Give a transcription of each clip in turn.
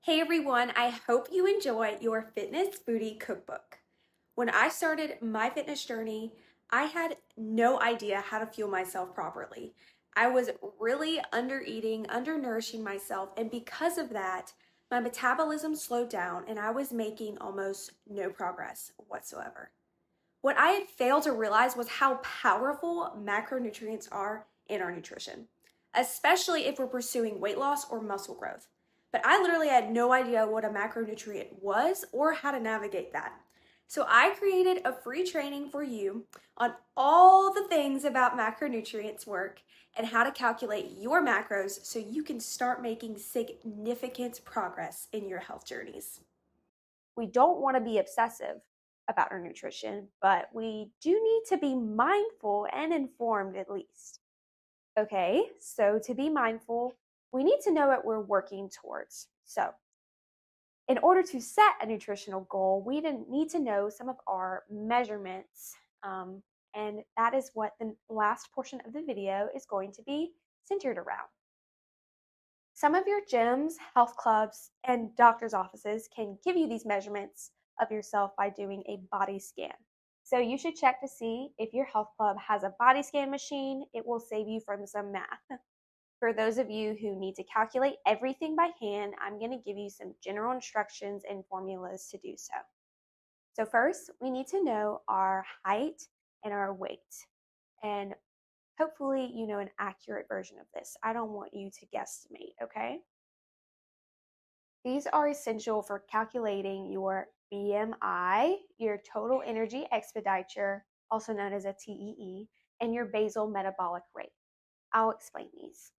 Hey everyone, I hope you enjoy your Fitness Booty Cookbook. When I started my fitness journey, I had no idea how to fuel myself properly. I was really under eating, undernourishing myself, and because of that, my metabolism slowed down and I was making almost no progress whatsoever. What I had failed to realize was how powerful macronutrients are in our nutrition, especially if we're pursuing weight loss or muscle growth. But I literally had no idea what a macronutrient was or how to navigate that. So I created a free training for you on all the things about macronutrients work and how to calculate your macros so you can start making significant progress in your health journeys. We don't want to be obsessive about our nutrition, but we do need to be mindful and informed at least. Okay, so to be mindful, we need to know what we're working towards. So, in order to set a nutritional goal, we need to know some of our measurements. And that is what the last portion of the video is going to be centered around. Some of your gyms, health clubs, and doctor's offices can give you these measurements of yourself by doing a body scan. So you should check to see if your health club has a body scan machine. It will save you from some math. For those of you who need to calculate everything by hand, I'm going to give you some general instructions and formulas to do so. So first, we need to know our height and our weight. And hopefully you know an accurate version of this. I don't want you to guesstimate, okay? These are essential for calculating your BMI, your total energy expenditure, also known as a TEE, and your basal metabolic rate. I'll explain these.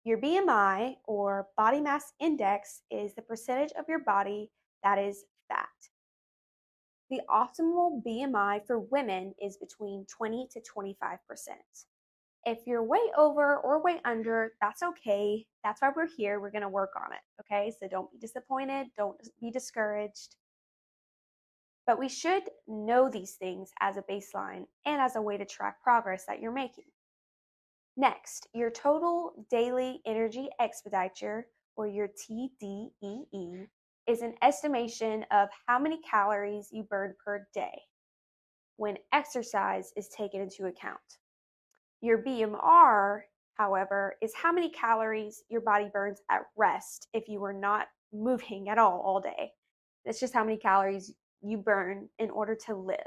Your BMI, or body mass index, is the percentage of your body that is fat. The optimal BMI for women is between 20 to 25%. If you're way over or way under, that's okay. That's why we're here. We're going to work on it. Okay. So don't be disappointed. Don't be discouraged. But we should know these things as a baseline and as a way to track progress that you're making. Next, your total daily energy expenditure, or your TDEE, is an estimation of how many calories you burn per day when exercise is taken into account. Your BMR, however, is how many calories your body burns at rest if you were not moving at all day. That's just how many calories you burn in order to live.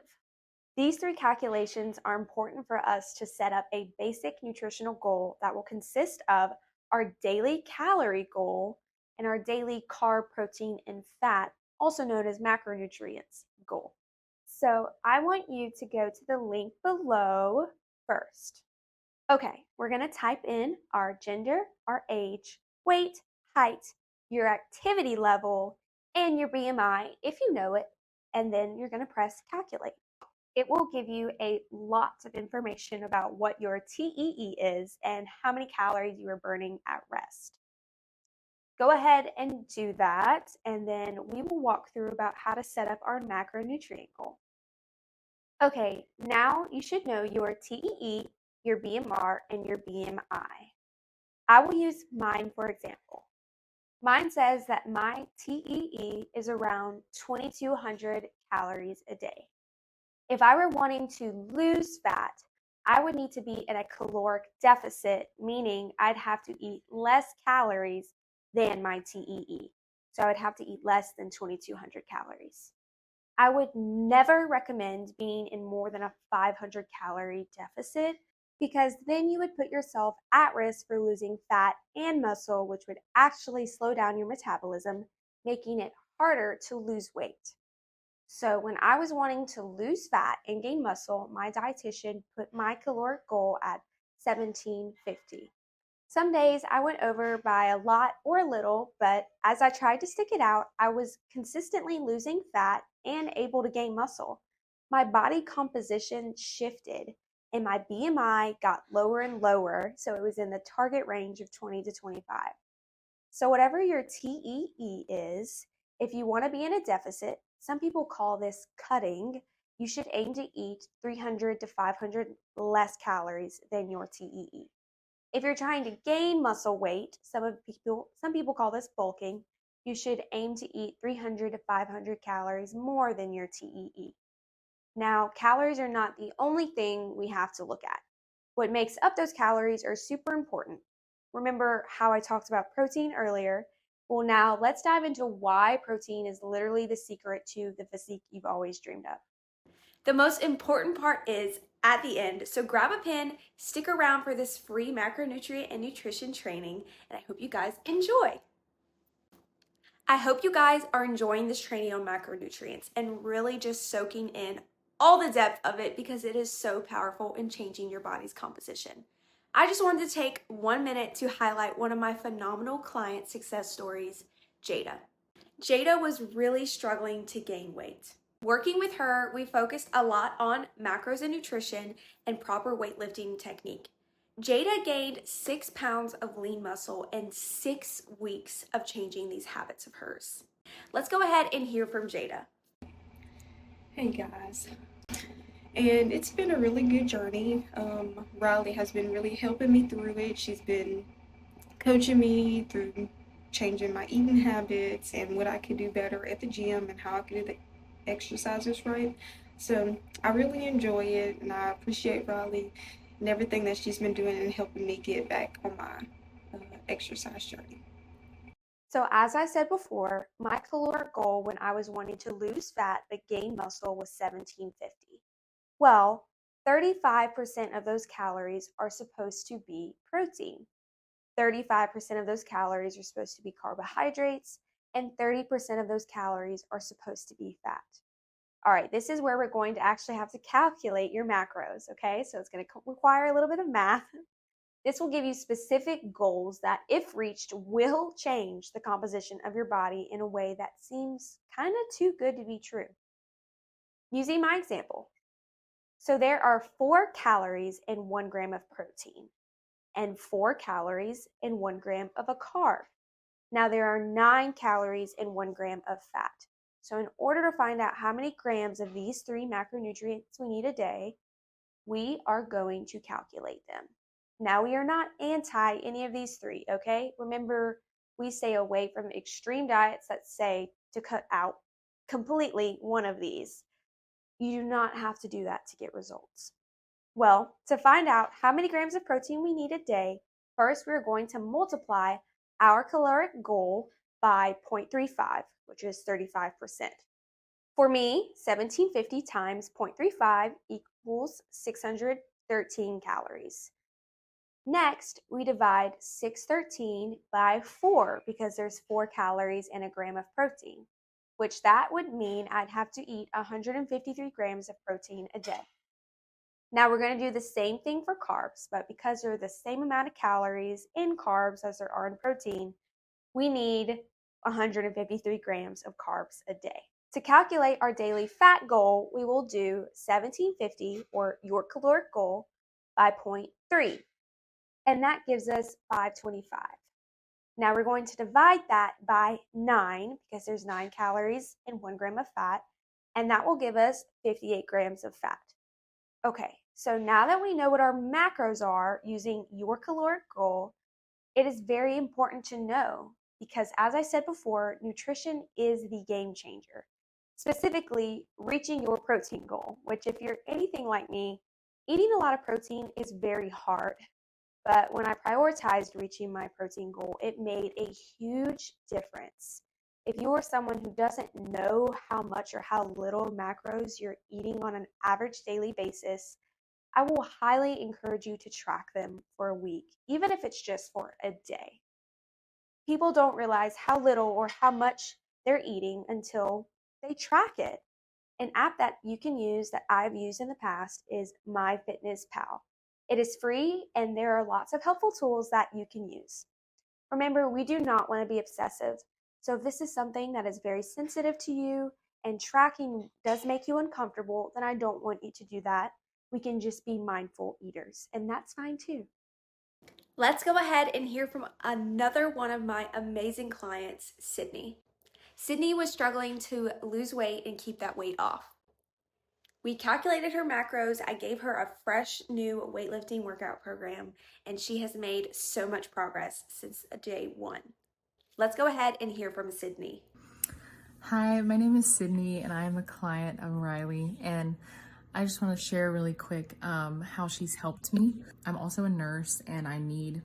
These three calculations are important for us to set up a basic nutritional goal that will consist of our daily calorie goal and our daily carb, protein, and fat, also known as macronutrients goal. So I want you to go to the link below first. Okay, we're going to type in our gender, our age, weight, height, your activity level, and your BMI if you know it, and then you're going to press calculate. It will give you a lot of information about what your TEE is and how many calories you are burning at rest. Go ahead and do that, and then we will walk through about how to set up our macronutrient goal. Okay, now you should know your TEE, your BMR, and your BMI. I will use mine for example. Mine says that my TEE is around 2,200 calories a day. If I were wanting to lose fat, I would need to be in a caloric deficit, meaning I'd have to eat less calories than my TEE. So I would have to eat less than 2,200 calories. I would never recommend being in more than a 500 calorie deficit because then you would put yourself at risk for losing fat and muscle, which would actually slow down your metabolism, making it harder to lose weight. So when I was wanting to lose fat and gain muscle, my dietitian put my caloric goal at 1750. Some days I went over by a lot or a little, but as I tried to stick it out, I was consistently losing fat and able to gain muscle. My body composition shifted and my BMI got lower and lower, so it was in the target range of 20 to 25. So, whatever your TEE is, if you want to be in a deficit, some people call this cutting, you should aim to eat 300 to 500 less calories than your TEE. If you're trying to gain muscle weight, some people call this bulking, you should aim to eat 300 to 500 calories more than your TEE. Now, calories are not the only thing we have to look at. What makes up those calories are super important. Remember how I talked about protein earlier? Well, now let's dive into why protein is literally the secret to the physique you've always dreamed of. The most important part is at the end, so grab a pen, stick around for this free macronutrient and nutrition training, and I hope you guys enjoy. I hope you guys are enjoying this training on macronutrients and really just soaking in all the depth of it because it is so powerful in changing your body's composition. I just wanted to take 1 minute to highlight one of my phenomenal client success stories, Jada. Jada was really struggling to gain weight. Working with her, we focused a lot on macros and nutrition and proper weightlifting technique. Jada gained 6 pounds of lean muscle in 6 weeks of changing these habits of hers. Let's go ahead and hear from Jada. Hey guys, and it's been a really good journey. Riley has been really helping me through it. She's been coaching me through changing my eating habits and what I could do better at the gym and how I could do the exercises right. So I really enjoy it, and I appreciate Riley and everything that she's been doing and helping me get back on my exercise journey. So as I said before, my caloric goal when I was wanting to lose fat but gain muscle was 1750. Well, 35% of those calories are supposed to be protein. 35% of those calories are supposed to be carbohydrates, and 30% of those calories are supposed to be fat. All right, this is where we're going to actually have to calculate your macros, okay? So it's going to require a little bit of math. This will give you specific goals that, if reached, will change the composition of your body in a way that seems kind of too good to be true. Using my example, so there are 4 calories in 1 gram of protein and 4 calories in 1 gram of a carb. Now there are 9 calories in 1 gram of fat. So in order to find out how many grams of these 3 macronutrients we need a day, we are going to calculate them. Now we are not anti any of these 3, okay? Remember, we stay away from extreme diets that say to cut out completely one of these. You do not have to do that to get results. Well, to find out how many grams of protein we need a day, first we're going to multiply our caloric goal by 0.35, which is 35%. For me, 1750 times 0.35 equals 613 calories. Next, we divide 613 by 4 because there's 4 calories in a gram of protein, which that would mean I'd have to eat 153 grams of protein a day. Now we're going to do the same thing for carbs, but because there are the same amount of calories in carbs as there are in protein, we need 153 grams of carbs a day. To calculate our daily fat goal, we will do 1750, or your caloric goal, by 0.3, and that gives us 525. Now we're going to divide that by 9 because there's 9 calories in 1 gram of fat, and that will give us 58 grams of fat. Okay, so now that we know what our macros are using your caloric goal, it is very important to know because, as I said before, nutrition is the game changer. Specifically, reaching your protein goal, which, if you're anything like me, eating a lot of protein is very hard. But when I prioritized reaching my protein goal, it made a huge difference. If you are someone who doesn't know how much or how little macros you're eating on an average daily basis, I will highly encourage you to track them for a week, even if it's just for a day. People don't realize how little or how much they're eating until they track it. An app that you can use that I've used in the past is MyFitnessPal. It is free and there are lots of helpful tools that you can use. Remember, we do not want to be obsessive. So if this is something that is very sensitive to you and tracking does make you uncomfortable, then I don't want you to do that. We can just be mindful eaters, and that's fine too. Let's go ahead and hear from another one of my amazing clients, Sydney. Sydney was struggling to lose weight and keep that weight off. We calculated her macros. I gave her a fresh new weightlifting workout program, and she has made so much progress since day 1. Let's go ahead and hear from Sydney. Hi, my name is Sydney and I am a client of Riley, and I just want to share really quick how she's helped me. I'm also a nurse and I need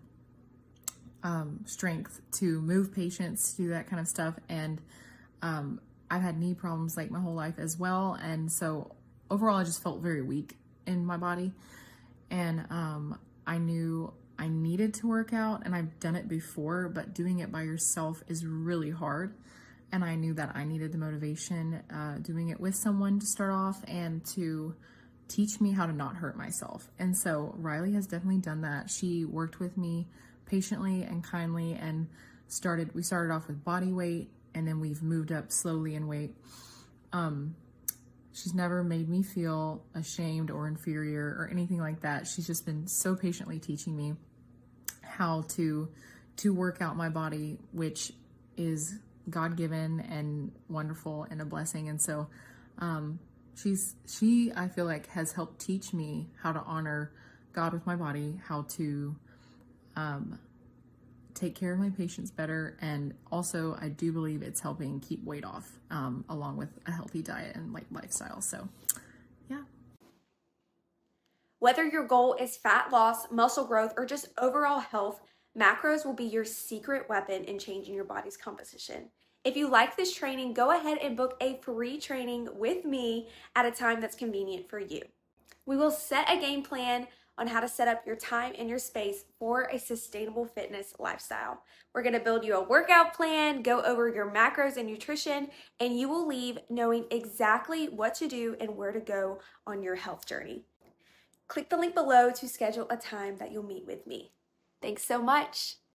strength to move patients, to do that kind of stuff, and I've had knee problems like my whole life as well, and so overall I just felt very weak in my body, and I knew I needed to work out, and I've done it before, but doing it by yourself is really hard. And I knew that I needed the motivation doing it with someone to start off and to teach me how to not hurt myself. And so Riley has definitely done that. She worked with me patiently and kindly, and we started off with body weight, and then we've moved up slowly in weight. She's never made me feel ashamed or inferior or anything like that. She's just been so patiently teaching me how to work out my body, which is God-given and wonderful and a blessing. And so she I feel like has helped teach me how to honor God with my body, how to take care of my patients better, and also I do believe it's helping keep weight off along with a healthy diet and like lifestyle. So yeah. Whether your goal is fat loss, muscle growth, or just overall health, macros will be your secret weapon in changing your body's composition. If you like this training, go ahead and book a free training with me at a time that's convenient for you. We will set a game plan on how to set up your time and your space for a sustainable fitness lifestyle. We're going to build you a workout plan, go over your macros and nutrition, and you will leave knowing exactly what to do and where to go on your health journey. Click the link below to schedule a time that you'll meet with me. Thanks so much.